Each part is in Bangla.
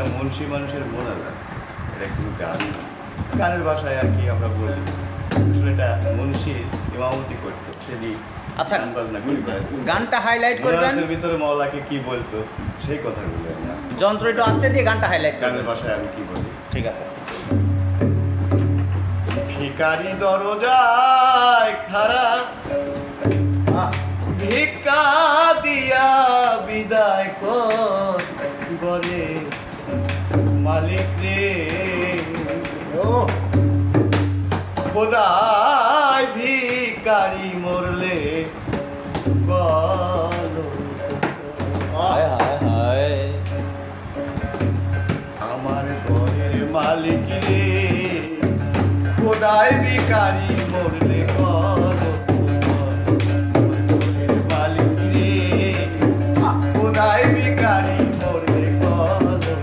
একটা মুন্সি মানুষের মোনাজাত, এটা কিন্তু গান না। গানের ভাষায় আর কি আমরা বলি, আসলে এটা মুন্সির ইমামতি করতো সেদিন। আচ্ছা, গান বাজনা করি, গানটা হাইলাইট করবেন, মোনাজাতের ভিতরে মওলাকে কি বলতো সেই কথাগুলো আমরা যন্ত্র একটু আস্তে দিয়ে গানটা হাইলাইট গানের করবেন। ভাষায় আমি কি বলি। ঠিক আছে। ভিখারি দরজায় খারাপ ভিক্ষা দিয়া বিদায় কর বলে মালিক রে, ও খোদায় ভিখারি মরলে বলো হায় হায় হায়, আমার ঘরের মালিক রে, খোদায় ভিখারি মরলে বলো মালিক রে, খোদায় ভিখারি মরলে বলো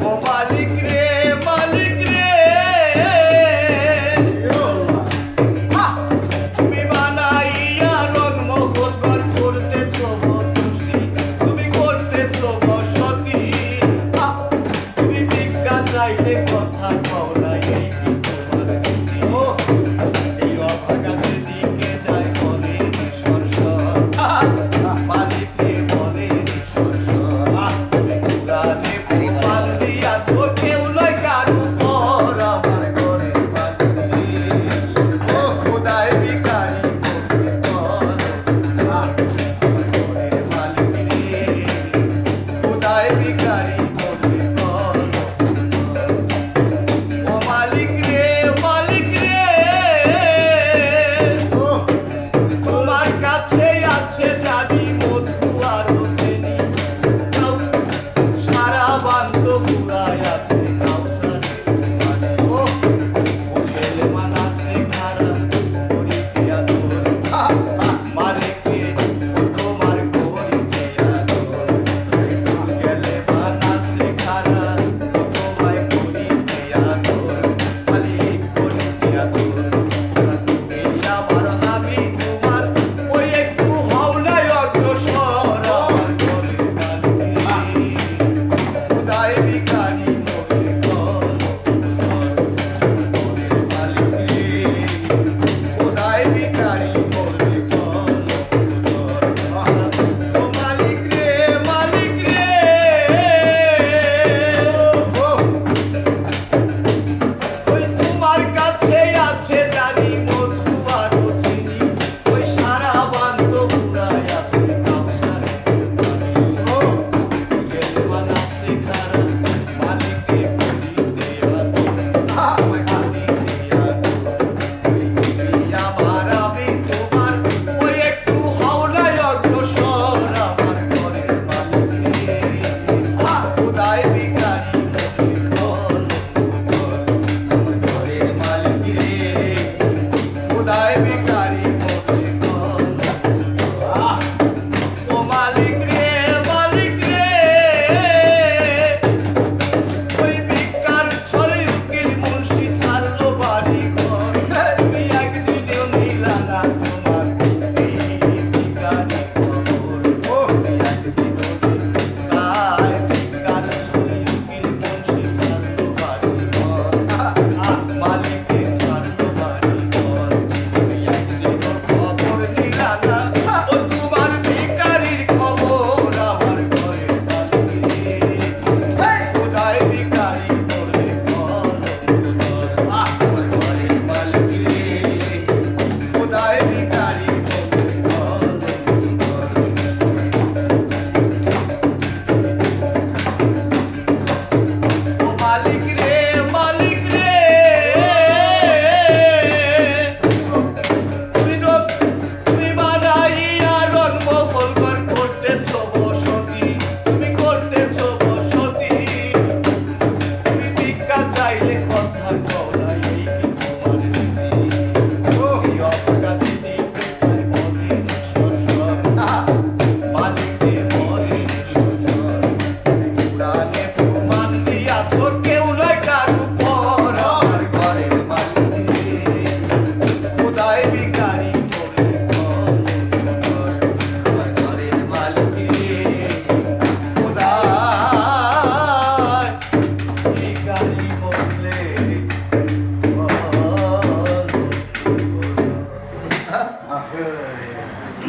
ও মালিক রে, মালিক রে, তুমি বানাইয়া রংমোহর ঘর করতেছ বসতি, তুমি করতেছ বসতি, তুমি ভিক্ষা চাইলে কথা কও না, এই কি তোমার গতি? ও এই অভাগাতে দিকে যায় বলে সরসর, মালিককে বলে সরসর, তুমি কুড়ানে প্রমাণ দিয়াছ কেউ নয় কারো পর, আমার ঘরের মালিক রে, ও খোদায় ভিখারি মরলে বলো, আমার ঘরের মালিক রে, খোদায় ভিখারি মরলে বলো, ও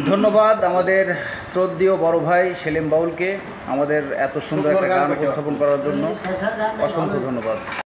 ধন্যবাদ আমাদের শ্রদ্ধেয় বড় ভাই সেলিম বাউলকে আমাদের এত সুন্দর একটা গান উপস্থাপন করার জন্য অসংখ্য ধন্যবাদ।